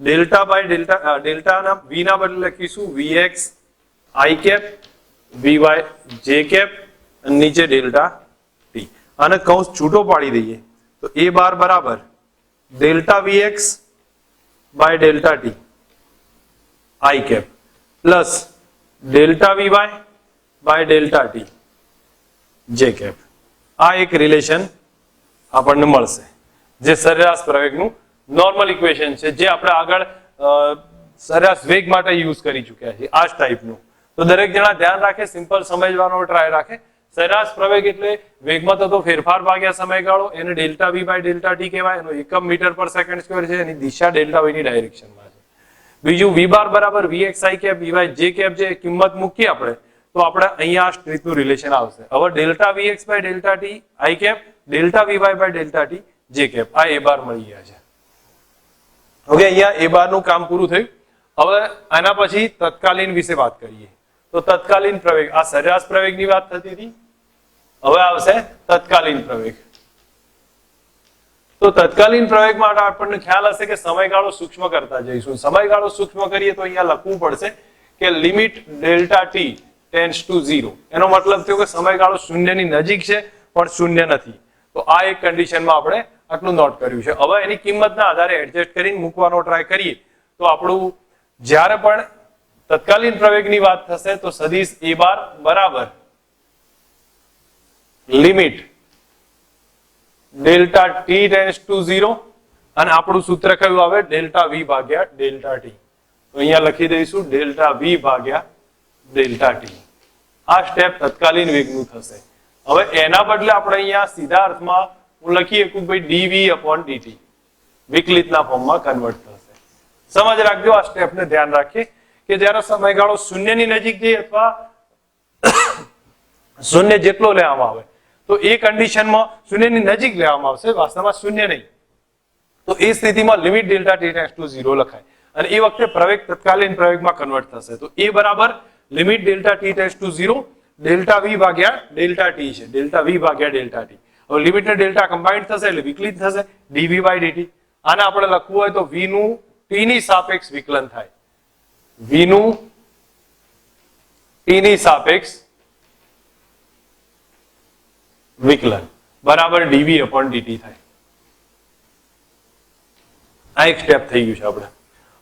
ડેલ્ટા બાય ડેલ્ટા, ડેલ્ટાના વી ના બદલે લખીશું વીએક્સ આઈ કેપ વી વાય જે કેપ અને નીચે ડેલ્ટા ટી. અને કૌંસ છૂટો પાડી દઈએ તો એ બાર બરાબર delta v x by delta T I cap plus delta v y by delta T જે કેપ. આ એક રિલેશન આપણને મળશે જે સરેરાશ પ્રવેગનું નોર્મલ ઇક્વેશન છે, જે આપણે આગળ સરેરાશ વેગ માટે યુઝ કરી ચૂક્યા છીએ, આ જ ટાઈપનું. તો દરેક જણા ધ્યાન રાખે, સિમ્પલ સમજવાનો ટ્રાય રાખે. સરેરાશ પ્રવેગ એટલે વેગમાં થતો ફેરફાર ભાગ્યા સમયગાળો, એને delta V by delta t કહેવાય. એનો એકમ મીટર પર સેકન્ડ સ્ક્વેર છે, એની દિશા ડેલ્ટા વી ની ડાયરેક્શનમાં છે. બીજું વી બાર બરાબર વીએક્સ આઈ કેપ વી વાય જે કેપ, જે કિંમત મૂકીએ આપણે તો આપણે અહીંયા આ રીતનું રિલેશન આવશે. હવે delta v x by delta T I cap delta v y by delta T જે કેપ, આ એ બાર મળી ગયા છે. ઓકે, અહીંયા એ બાર નું કામ પૂરું થયું. હવે આના પછી તત્કાલીન વિશે વાત કરીએ. તો તત્કાલીન પ્રવેગ, આ સરેરાશ પ્રવેગની વાત થતી હતી, હવે આવશે તત્કાલીન પ્રવેગ. તો તત્કાલીન પ્રવેગ માટે આપણને ખ્યાલ હશે કે સમયગાળો સૂક્ષ્મ કરતા જઈશું. સમયગાળો સૂક્ષ્મ કરીએ તો અહીંયા લખવું પડશે કે limit delta T tends to 0. એનો મતલબ થયો કે સમયગાળો શૂન્યની નજીક છે પણ શૂન્ય નથી. તો આ એક કન્ડિશનમાં આપણે આટલું નોટ કર્યું છે. હવે એની કિંમતના આધારે એડજસ્ટ કરીને મૂકવાનો ટ્રાય કરીએ તો આપણું જ્યારે પણ તત્કાલીન પ્રવેગની વાત થશે તો સદિશ એ બાર બરાબર limit delta T tends to 0 અને આપણું સૂત્ર કયું આવે ડેલ્ટા વી ભાગ્યા ડેલ્ટા ટી. તો અહીંયા લખી દઈશું ડેલ્ટા વી ભાગ્યા ડેલ્ટા ટી. આ સ્ટેપ તત્કાલીન વેગનું થશે. હવે એના બદલે આપણે અહીંયા સીધા અર્થમાં હું લખી શકું ભાઈ ડીવી અપોન ડીટી, વિકલિતના ફોર્મમાં કન્વર્ટ થશે. સમજ રાખજો, આ સ્ટેપને ધ્યાન રાખીએ કે જ્યારે સમયગાળો શૂન્યની નજીક જઈએ અથવા શૂન્ય જેટલો લેવામાં આવે તો એ કન્ડિશનમાં શૂન્યની નજીક લેવામાં આવશે, વાસ્તવમાં શૂન્ય નહીં. તો એ સ્થિતિમાં limit delta T tends to 0 લખાય અને એ વખતે પ્રવેગ તત્કાલીન પ્રવેગમાં કન્વર્ટ થશે. તો એ બરાબર limit delta T tends to 0 delta v ભાગ્યા ડેલ્ટા ટી છે, ડેલ્ટા વી ભાગ્યા ડેલ્ટા ટી. હવે લિમિટ ને ડેલ્ટા કમ્બાઇન્ડ થશે એટલે વિકલિત થશે ડીવી બાય ડીટી. આને આપણે લખવું હોય તો વી નું ટી ની સાપેક્ષ વિકલન થાય, વી નું ટી ની સાપેક્ષ વિકલન બરાબર ડીવી અપોન ડીટી થાય. આ એક સ્ટેપ થઈ ગયું છે આપણે.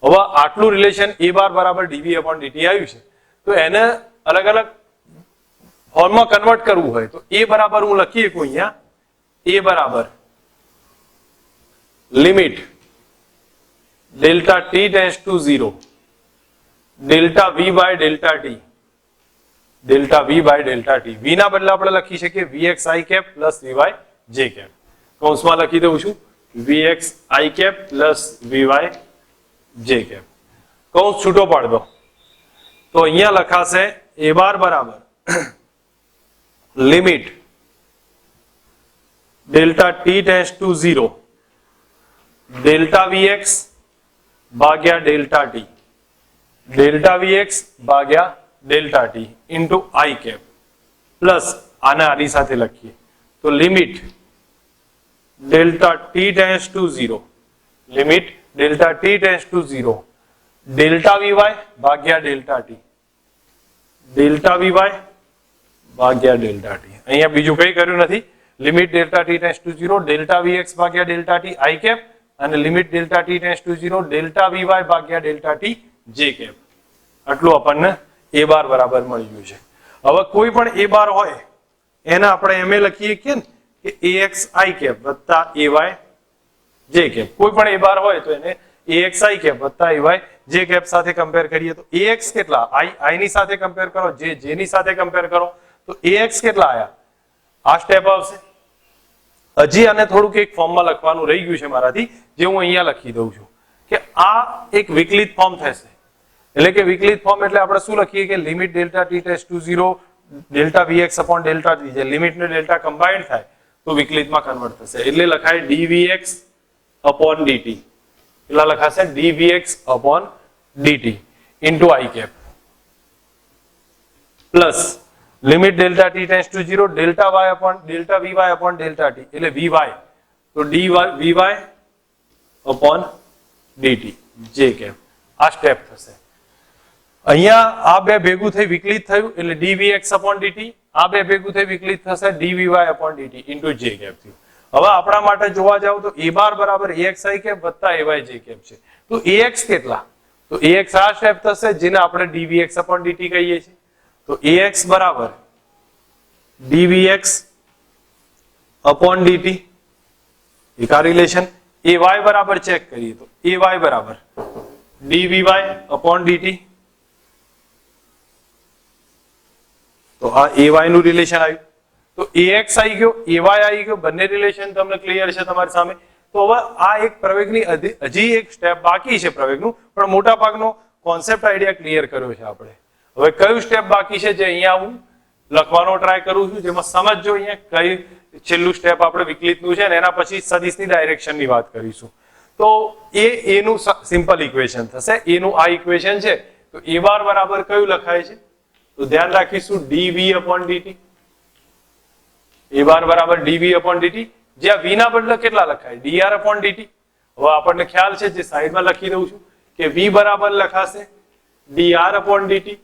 હવે આટલું રિલેશન એ બાર બરાબર ડીવી અપોન ડીટી આવ્યું છે તો એને અલગ અલગ ફોર્મમાં કન્વર્ટ કરવું હોય તો એ બરાબર હું લખી શકું અહીંયા એ બરાબર limit delta T tends to 0 delta V by delta T delta V by delta T. V ના બદલે આપણે લખી શકીએ વીએક્સ આઈ કેપ પ્લસ વી વાય જે કેપ. કૌંસમાં લખી દઉં છું વીએક્સ આઈ કેપ પ્લસ વી વાય જે કેપ. કૌંસ છૂટો પાડ દો તો અહીંયા લખાશે એ બાર બરાબર limit delta T tends to 0 delta V X ભાગ્યા ડેલ્ટા ટી ડેલ્ટા વીએક્સ ભાગ્યા delta T into I cap plus આને આની સાથે લખીએ તો limit delta T tends to 0 limit delta T tends to 0 delta V Y ભાગ્યા ડેલ્ટા ટી ડેલ્ટા વીવાય ભાગ્યા delta T. અહીંયા બીજું કઈ કર્યું નથી. Limit delta T tends to 0 delta V X ભાગ્યા ડેલ્ટા ટી આઈ કેપ અને limit delta T tends to 0 delta V Y ભાગ્યા ડેલ્ટા ટી જે કેપ. આટલું આપણને એ બાર બરાબર મળી ગયું છે. હવે કોઈ પણ એ બાર હોય એને આપણે એમ લખીએ કે ax i cap વત્તા ay j cap, કોઈ પણ a બાર હોય તો એને ax i cap વત્તા ay j cap સાથે કમ્પેર કરીએ તો ax કેટલા, i ની સાથે કમ્પેર કરો, j ની સાથે કમ્પેર કરો તો ax કેટલા આયા, આ સ્ટેપ આવશે. હજી આને થોડુંક એક ફોર્મમાં લખવાનું રહી ગયું છે મારાથી, જે હું અહીંયા લખી દઉં છું કે આ એક વિકલિત ફોર્મ થશે. એટલે કે વિકલિત ફોર્મ એટલે આપણે શું લખીએ કે limit delta t tends to 0 delta vx upon delta t, જે લિમિટ ને ડેલ્ટા કમ્બાઇન્ડ થાય તો વિકલિતમાં કન્વર્ટ થશે. એટલે લખાય dvx અપોન dt, એટલા લખાશે dvx upon dt into i cap plus limit delta t tends to 0 delta y upon delta vy upon delta t, એટલે vy તો vy upon dt j cap. આ સ્ટેપ થશે. અહીંયા આ બે ભેગું થઈ વિકલિત થયું એટલે dvx અપોન dt, આ બે ભેગું થઈ વિકલિત થશે dvy upon dt into j cap થયું. હવે આપણા માટે જોવા જાવ તો a બાર બરાબર ax i cap વત્તા ay j cap છે. તો ax કેટલા, તો ax આ સ્ટેપ થશે જેને આપણે dvx અપોન dt કહીએ છીએ. તો ax બરાબર dvx અપોન dt, એક આ રિલેશન. ay બરાબર ચેક કરીએ તો ay બરાબર dvy અપોન dt, તો આ ay નું રિલેશન આવ્યું. તો ax આવી ગયો, ay આવી ગયો, બંને રિલેશન તમને ક્લિયર છે તમારી સામે. તો હવે આ એક પ્રવેગની હજી એક સ્ટેપ બાકી છે પ્રવેગનું, પણ મોટા ભાગનો કોન્સેપ્ટ આઈડિયા ક્લિયર કર્યો છે આપણે. હવે કયું સ્ટેપ બાકી છે જે અહીંયા હું લખવાનો ટ્રાય કરું છું, જેમાં સમજજો અહીંયા કઈ છેલ્લું સ્ટેપ આપણે વિકલિતનું છે ને એના પછી સદિશની ડાયરેક્શનની વાત કરીશું. તો એ નું સિમ્પલ ઇક્વેશન થશે. એ નું આ ઇક્વેશન છે. તો a બાર બરાબર કયું લખાય છે, તો ધ્યાન રાખીશું dv અપોન dt. a બાર બરાબર dv અપોન dt, જ્યાં v ના બદલે કેટલા લખાય, dr અપોન dt. હવે આપણને ખ્યાલ છે, જે સાઈડમાં લખી દઉં છું કે v બરાબર લખાશે dr અપોન dt.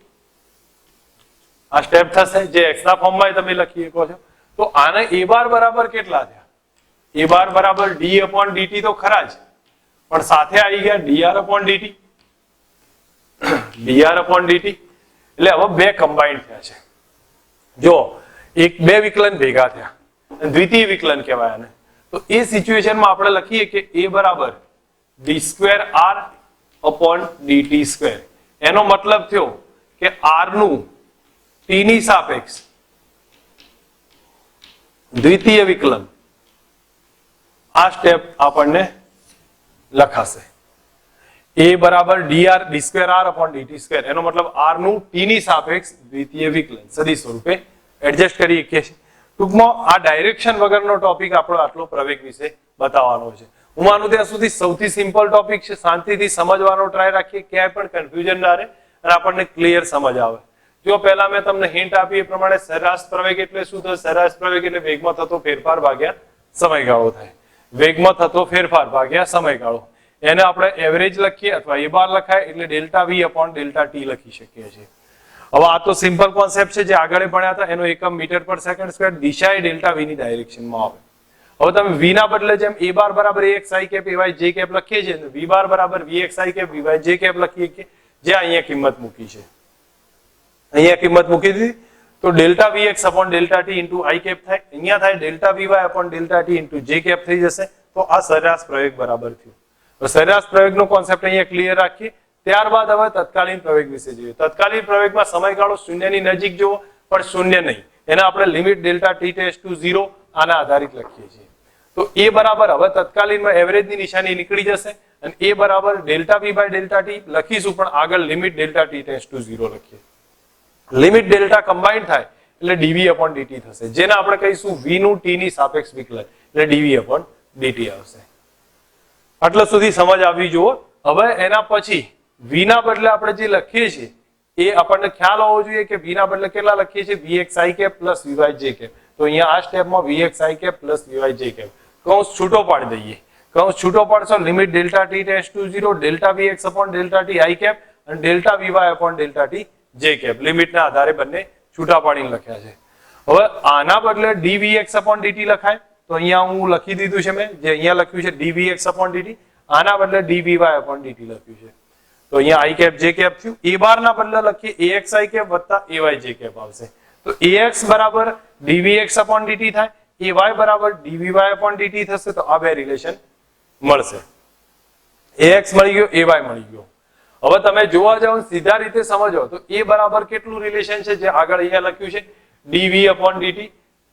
આ સ્ટેપ થશે જે x ના ફોર્મમાં તમે લખી શકો છો. તો આને a બાર બરાબર કેટલા થયા, a બાર બરાબર d અપોન dt તો ખરા જ, પણ સાથે આવી ગયા dr upon dt, dr upon dt. એટલે હવે બે કમ્બાઇન્ડ થયા છે. જો એક બે વિકલન ભેગા થયા, દ્વિતીય વિકલન કહેવાય આને. તો એ સિચ્યુએશનમાં આપણે લખીએ કે a બરાબર d square r upon dt square. એનો મતલબ થયો કે r નું t ની સાપેક્ષ દ્વિતીય વિકલન, આ સ્ટેપ આપણને લખાશે a બરાબર dr d square r upon dt square. એનો મતલબ r નું t ની સાપેક્ષ દ્વિતીય વિકલન સદિશ સ્વરૂપે એડજસ્ટ કરી શકીએ છીએ. ટૂંકમાં આ ડાયરેક્શન વગરનો ટોપિક આપણો આટલો પ્રવેગ વિશે બતાવવાનો છે. હું માનું ત્યાં સુધી સૌથી સિમ્પલ ટોપિક છે. શાંતિથી સમજવાનો ટ્રાય રાખીએ, ક્યાંય પણ કન્ફ્યુઝન ના રહે અને આપણને ક્લિયર સમજ આવે. જો પહેલા મેં તમને હિન્ટ આપી એ પ્રમાણે સરેરાશ પ્રવેગ એટલે શું થશે, સરેરાશ પ્રવેગ એટલે વેગમાં થતો ફેરફાર ભાગ્યા સમયગાળો થાય. વેગમાં થતો ફેરફાર ભાગ્યા સમયગાળો, એને આપણે એવરેજ લખીએ અથવા a બાર લખાય એટલે delta v upon delta t લખી શકીએ છીએ. હવે આ તો સિમ્પલ કોન્સેપ્ટ છે જે આગળ ભણ્યા હતા. એનો એકમ મીટર પર સેકન્ડ સ્ક્વેર, દિશા એ ડેલ્ટા v ની ડાયરેક્શનમાં આવે. હવે તમે v ના બદલે જેમ a બાર બરાબર ax i cap ay j cap લખીએ છીએ, v બાર બરાબર vx i cap vy j cap લખીએ છીએ, જે અહીંયા કિંમત મૂકી છે. અહીંયા કિંમત મૂકી દીધી તો delta vx upon delta t into i cap થાય. અહીંયા થાય delta vy upon delta t into j cap થઈ જશે. તો આ સરેરાશ પ્રવેગ બરાબર થયું. તો સરેરાશ પ્રવેગનો કોન્સેપ્ટ અહીંયા ક્લિયર રાખીએ. ત્યારબાદ હવે તત્કાલીન પ્રવેગ વિશે જોઈએ. તત્કાલીન પ્રવેગમાં સમયગાળો શૂન્યની નજીક જુઓ, પણ શૂન્ય નહીં. એને આપણે limit delta t tends to 0 આના આધારિત લખીએ છીએ. તો a બરાબર હવે તત્કાલીનમાં એવરેજની નિશાની નીકળી જશે અને a બરાબર delta v by delta t લખીશું, પણ આગળ limit delta t tends to 0 લખીએ. લિમિટ ડેલ્ટા કમ્બાઇન્ડ થાય એટલે dv અપોન dt થશે, જેને આપણે કહીશું v નું t ની સાપેક્ષ વિકલન, એટલે dv અપોન dt આવશે. આટલા સુધી સમજ આવી જુઓ. હવે એના પછી v ના બદલે આપણે જે લખીએ છીએ એ આપણને ખ્યાલ હોવો જોઈએ કે v ના બદલે કેટલા લખીએ છીએ, vx i cap plus vy j cap. તો અહીંયા આ સ્ટેપમાં vx i cap plus vy j cap કૌંસ છૂટો પાડી દઈએ. કૌંસ છૂટો પાડશો limit delta t tends to 0 delta vx upon delta t i cap અને delta vy upon delta t j cap. લિમિટના આધારે બંને છૂટા પાડીને લખ્યા છે. હવે આના બદલે dvx અપોન dt લખાય. તો અહીંયા હું લખી દીધું છે મેં, જે અહીંયા લખ્યું છે dvx અપોન dt. આના બદલે dvy અપોન dt લખ્યું છે. તો અહીંયા i cap j cap થયું. a બાર ના બદલે લખીએ ax i cap વત્તા ay j cap આવશે. તો ax બરાબર dvx upon dt થાય, ay બરાબર dvy upon dt થશે. તો આ બે રિલેશન મળશે. ax મળી ગયો, ay મળી ગયો. હવે તમે જોવા જાઓ સીધા રીતે સમજો તો a બરાબર કેટલું રિલેશન છે જે આગળ અહીંયા લખ્યું છે dv upon dt,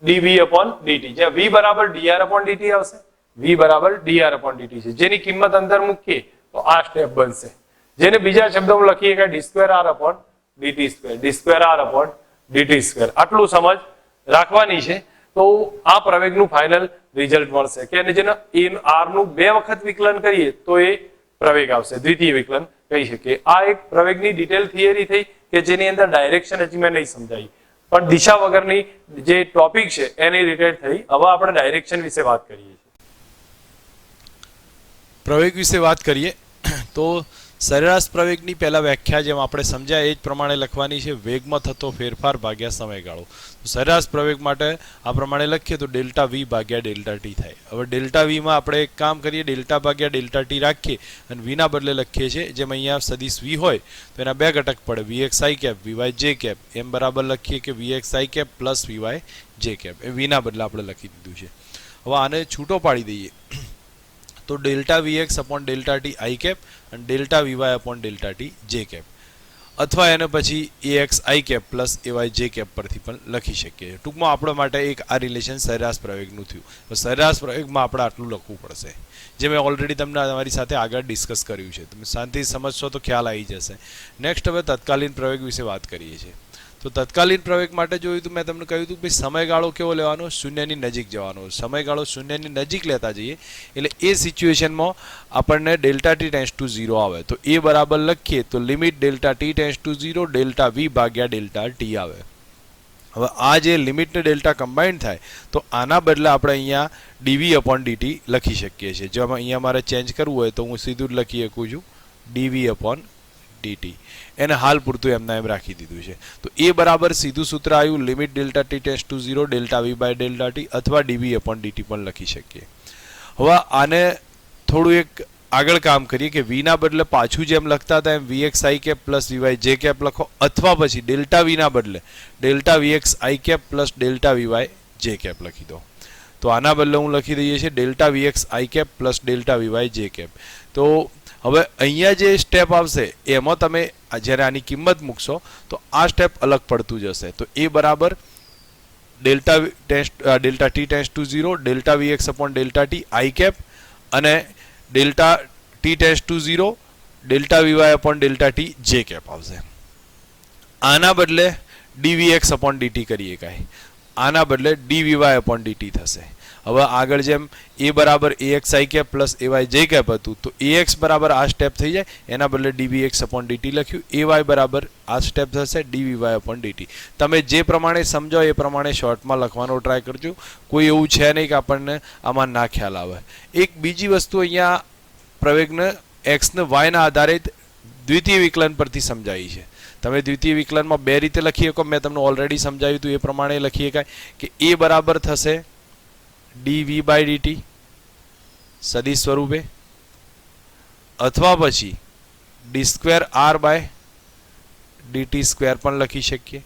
dv upon dt. જ્યાં v બરાબર dr upon dt આવશે, v બરાબર dr upon dt છે, જેની કિંમત અંદર મૂકીએ તો આ સ્ટેપ બનશે, જેને બીજા શબ્દોમાં લખીએ કે d square r upon dt square, d square r upon dt square. આટલું સમજ રાખવાની છે. તો આ પ્રવેગનું ફાઇનલ રિઝલ્ટ મળશે કે જેને r નું બે વખત વિકલન કરીએ તો એ પ્રવેગ આવશે, દ્વિતીય વિકલન કહી શકીએ. આ એક પ્રવેગની ડિટેલ થિયરી થઈ કે જેની અંદર ડાયરેક્શન હજી મેં નહીં સમજાવી, પણ દિશા વગરની જે ટોપિક છે એની રિલેટેડ થઈ. હવે આપણે ડાયરેક્શન વિશે વાત કરીએ. પ્રવેગ વિશે વાત કરીએ તો સરેરાશ પ્રવેગની પહેલા વ્યાખ્યા જેમ આપણે સમજ્યા એ જ પ્રમાણે લખવાની છે, વેગમાં થતો ફેરફાર ભાગ્યા સમયગાળો. તો સરેરાશ પ્રવેગ માટે આ પ્રમાણે લખીએ તો ડેલ્ટા વી ભાગ્યા ડેલ્ટા ટી થાય. હવે ડેલ્ટા વીમાં આપણે એક કામ કરીએ, ડેલ્ટા ભાગ્યા ડેલ્ટા ટી રાખીએ અને વીના બદલે લખીએ છીએ જેમ અહીંયા સદિશ વી હોય તો એના બે ઘટક પડે, વીએક્સ આઈ કેપ, વીવાય જે કેપ. એમ બરાબર લખીએ કે વીએક્સ આઈ cap plus V Y J cap. એ વીના બદલે આપણે લખી દીધું છે. હવે આને છૂટો પાડી દઈએ તો delta V X upon delta T I cap અને delta V Y upon delta T જે કેપ, અથવા એને પછી એએક્સ આઈ કેપ પ્લસ એવાય જે કેપ પરથી પણ લખી શકીએ. ટૂંકમાં આપણા માટે એક આ રિલેશન સરેરાશ પ્રવેગનું થયું. તો સરેરાશ પ્રવેગમાં આપણે આટલું લખવું પડશે, જે મેં ઓલરેડી તમને તમારી સાથે આગળ ડિસ્કસ કર્યું છે. તમે શાંતિથી સમજશો તો ખ્યાલ આવી જશે. નેક્સ્ટ હવે તત્કાલીન પ્રવેગ વિશે વાત કરીએ છીએ. તો તત્કાલીન પ્રવેગ માટે જોયું તો મેં તમને કહ્યું હતું કે સમયગાળો કેવો લેવાનો, શૂન્યની નજીક જવાનો. સમયગાળો શૂન્યની નજીક લેતા જઈએ એટલે એ સિચ્યુએશનમાં આપણને ડેલ્ટા ટી ટેન્સ ટુ 0 આવે. તો એ બરાબર લખીએ તો limit delta T tends to 0 delta v ભાગ્યા ડેલ્ટા ટી આવે. હવે આ જે લિમિટ ને ડેલ્ટા કમ્બાઇન થાય તો આના બદલે આપણે અહીંયા ડીવી અપોન ડીટી લખી શકીએ છીએ. જો અહીંયા મારે ચેન્જ કરવું હોય તો હું સીધું જ લખી શકું છું ડીવી અપોન dt. એને હાલ પૂરતું એમના એમ રાખી દીધું છે. તો એ બરાબર સીધું સૂત્ર આવ્યું limit delta T tends to 0 delta V by delta t અથવા ડીવી અપોન ડીટી પણ લખી શકીએ. હવે આને થોડું એક આગળ કામ કરીએ કે વીના બદલે પાછું જેમ લખતા હતા એમ વીએક્સ આઈ cap plus V Y J cap લખો, અથવા પછી ડેલ્ટા વીના બદલે ડેલ્ટા વીએક્સ આઈ cap plus delta V Y J cap લખી દો. તો આના બદલે હું લખી દઈએ છીએ ડેલ્ટા વીએક્સ આઈ cap plus delta V Y J cap. તો હવે અહીંયા જે સ્ટેપ આવશે એમાં તમે જ્યારે આની કિંમત મૂકશો તો આ સ્ટેપ અલગ પડતું જશે. તો એ બરાબર delta T tends to 0 delta V X upon delta T I cap અને delta T tends to 0 delta V Y upon delta T જે કેપ આવશે. આના બદલે ડીવીએક્સ અપોન ડીટી કરીએ કાંઈ, આના બદલે ડીવીવાય અપોન ડીટી થશે. હવે આગળ જેમ એ બરાબર એએક્સ આઈ કેપ પ્લસ એવાય જે કેપ હતું તો એએક્સ બરાબર આ સ્ટેપ થઈ જાય, એના બદલે ડીવીએક્સ અપોન ડીટી લખ્યું. એવાય બરાબર આ સ્ટેપ થશે ડીવીવાય અપોન ડીટી. તમે જે પ્રમાણે સમજો એ પ્રમાણે શોર્ટમાં લખવાનો ટ્રાય કરજો. કોઈ એવું છે નહીં કે આપણને આમાં ના ખ્યાલ આવે. એક બીજી વસ્તુ અહીંયા પ્રવેગને એક્સને વાયના આધારિત દ્વિતીય વિકલન પરથી સમજાવી છે. તમે દ્વિતીય વિકલનમાં બે રીતે લખી શકો, મેં તમને ઓલરેડી સમજાવ્યું હતું એ પ્રમાણે લખી શકાય કે એ બરાબર થશે dv બાય dt સદિશ સ્વરૂપે, અથવા પછી d square r by dt square પણ લખી શકીએ.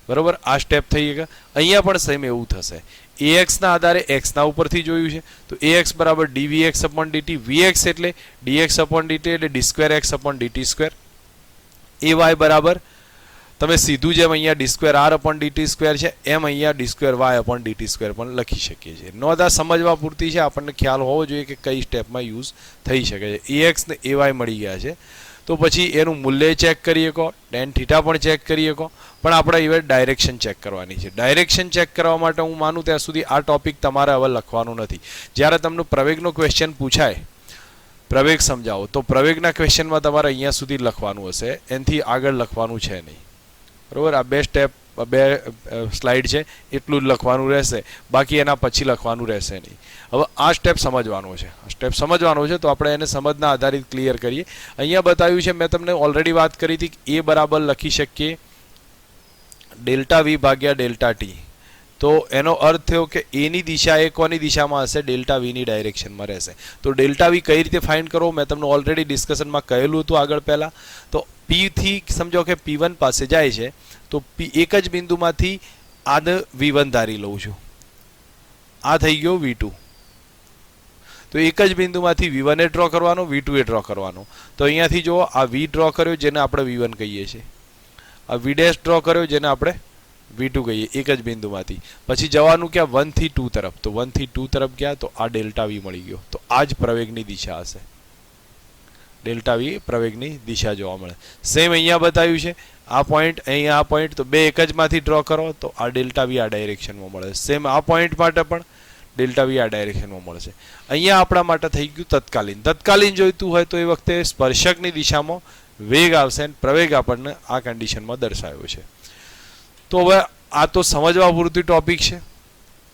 બરોબર, આ સ્ટેપ થઈ ગયા. અહીંયા પણ સેમ એવું થશે. ax ના આધારે x ના ઉપરથી જોયું છે તો ax બરાબર dvx અપોન dt, vx એટલે dx અપોન dt એટલે d square x upon dt square. ay બરાબર તમે સીધું જેમ અહીંયા d square r upon d t square છે એમ અહીંયા d square y upon d t square પણ લખી શકીએ છીએ. નોંધ આ સમજવા પૂરતી છે, આપણને ખ્યાલ હોવો જોઈએ કે કઈ સ્ટેપમાં યુઝ થઈ શકે છે. એએક્સ ને એવાય મળી ગયા છે તો પછી એનું મૂલ્ય ચેક કરી શકો, ટેન થીટા પણ ચેક કરી શકો, પણ આપણે હવે ડાયરેક્શન ચેક કરવાની છે. ડાયરેક્શન ચેક કરવા માટે હું માનું ત્યાં સુધી આ ટોપિક તમારે હવે લખવાનું નથી. જ્યારે તમને પ્રવેગનો ક્વેશ્ચન પૂછાય પ્રવેગ સમજાવો તો પ્રવેગના ક્વેશ્ચનમાં તમારે અહીંયા સુધી લખવાનું હશે, એનાથી આગળ લખવાનું છે નહીં. બરાબર, આ બે સ્ટેપ બે સ્લાઇડ છે એટલું જ લખવાનું રહેશે, બાકી એના પછી લખવાનું રહેશે નહીં. હવે આ સ્ટેપ સમજવાનો છે, આ સ્ટેપ સમજવાનો છે તો આપણે એને સમજના આધારિત ક્લિયર કરીએ. અહીંયા બતાવ્યું છે, મેં તમને ઓલરેડી વાત કરી હતી કે એ બરાબર લખી શકીએ ડેલ્ટા વી ભાગ્યા ડેલ્ટા ટી. તો એનો અર્થ થયો કે એની દિશા એ કોની દિશામાં હશે, ડેલ્ટા વીની ડાયરેક્શનમાં રહેશે. તો ડેલ્ટા વી કઈ રીતે ફાઇન્ડ કરવો મેં તમને ઓલરેડી ડિસ્કશનમાં કહેલું હતું આગળ પહેલાં. તો પી થી સમજો કે P1 પાસે જાય છે તો એક જ બિંદુમાંથી આને V1 ધારી લઉં છું, આ થઈ ગયો V2. તો એક જ બિંદુમાંથી V1 એ ડ્રો કરવાનો, V2 એ ડ્રો કરવાનો. તો અહીંયાથી જો આ V ડ્રો કર્યો જેને આપણે V1 કહીએ છીએ, આ V ડેશ ડ્રો કર્યો જેને આપણે V2 કહીએ, એક જ બિંદુમાંથી. પછી જવાનું ક્યાં 1 થી 2 તરફ. તો 1 થી 2 તરફ ગયા તો આ ડેલ્ટા V મળી ગયો. તો આ જ પ્રવેગની દિશા હશે. ડેલ્ટા V પ્રવેગની દિશા જોવા મળે. સેમ અહીંયા બતાવ્યું છે, આ પોઈન્ટ અહીંયા આ પોઈન્ટ, તો બે એક જ માંથી ડ્રો કરો તો આ ડેલ્ટા V આ ડાયરેક્શનમાં મળે. સેમ આ પોઈન્ટ માટે પણ ડેલ્ટા V આ ડાયરેક્શનમાં મળશે. અહીંયા આપણા માટે થઈ ગયું તત્કાલીન. તત્કાલીન જોઈતું હોય તો એ વખતે સ્પર્શકની દિશામાં વેગ આવશે અને પ્રવેગ આપણને આ કન્ડિશનમાં દર્શાવ્યો છે. તો હવે આ તો સમજવા પૂરતી ટોપિક છે.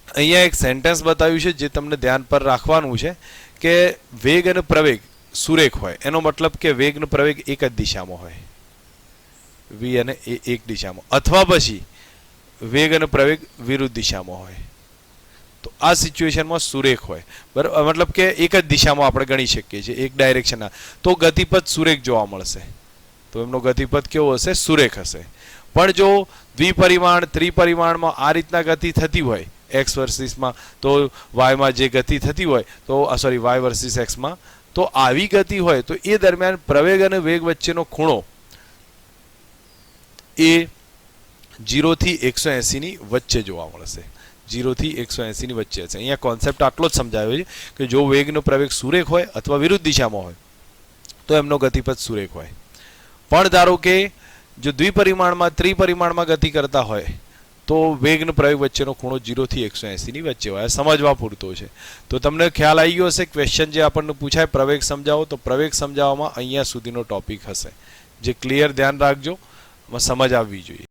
અહીંયા એક સેન્ટેન્સ બતાવ્યું છે જે તમને ધ્યાન પર રાખવાનું છે કે વેગ અને પ્રવેગ સુરેખ હોય, એનો મતલબ કે વેગ અને પ્રવેગ એક જ દિશામાં હોય, V અને A એક દિશામાં, અથવા પછી વેગ અને પ્રવેગ વિરુદ્ધ દિશામાં હોય. તો આ સિચ્યુએશનમાં સુરેખ હોય, બરાબર, મતલબ કે એક જ દિશામાં આપણે ગણી શકીએ છીએ, એક ડાયરેક્શનના. તો ગતિપથ સુરેખ જોવા મળશે. તો એમનો ગતિપથ કેવો હશે? સુરેખ હશે. પણ જો દ્વિપરિમાણ ત્રિપરિમાણમાં આ રીતના ગતિ થતી હોય એક્સ વર્સિસમાં, તો વાયમાં જે ગતિ થતી હોય તો સોરી વાય વર્સિસ એક્સમાં, તો આવી ગતિ હોય તો એ દરમિયાન પ્રવેગ અને વેગ વચ્ચેનો ખૂણો એ 0 થી 180 ની વચ્ચે જોવા મળશે. 0 થી 180 ની વચ્ચે હશે. અહીંયા કોન્સેપ્ટ આટલો જ સમજાવ્યો છે કે જો વેગનો પ્રવેગ સુરેખ હોય અથવા વિરુદ્ધ દિશામાં હોય તો એમનો ગતિપથ સુરેખ હોય. પણ ધારો કે જો દ્વિપરિમાણમાં ત્રિપરિમાણમાં ગતિ કરતા હોય તો વેગનો પ્રવેગ વચ્ચેનો ખૂણો 0 થી 180 ની વચ્ચે હોય. સમજવા પૂરતો છે. તો તમને ખ્યાલ આવી ગયો હશે. ક્વેશ્ચન જે આપણને પૂછાય પ્રવેગ સમજાવો, તો પ્રવેગ સમજાવવામાં અહીંયા સુધીનો ટોપિક હશે. જે ક્લિયર ધ્યાન રાખજો, સમજ આવવી જોઈએ.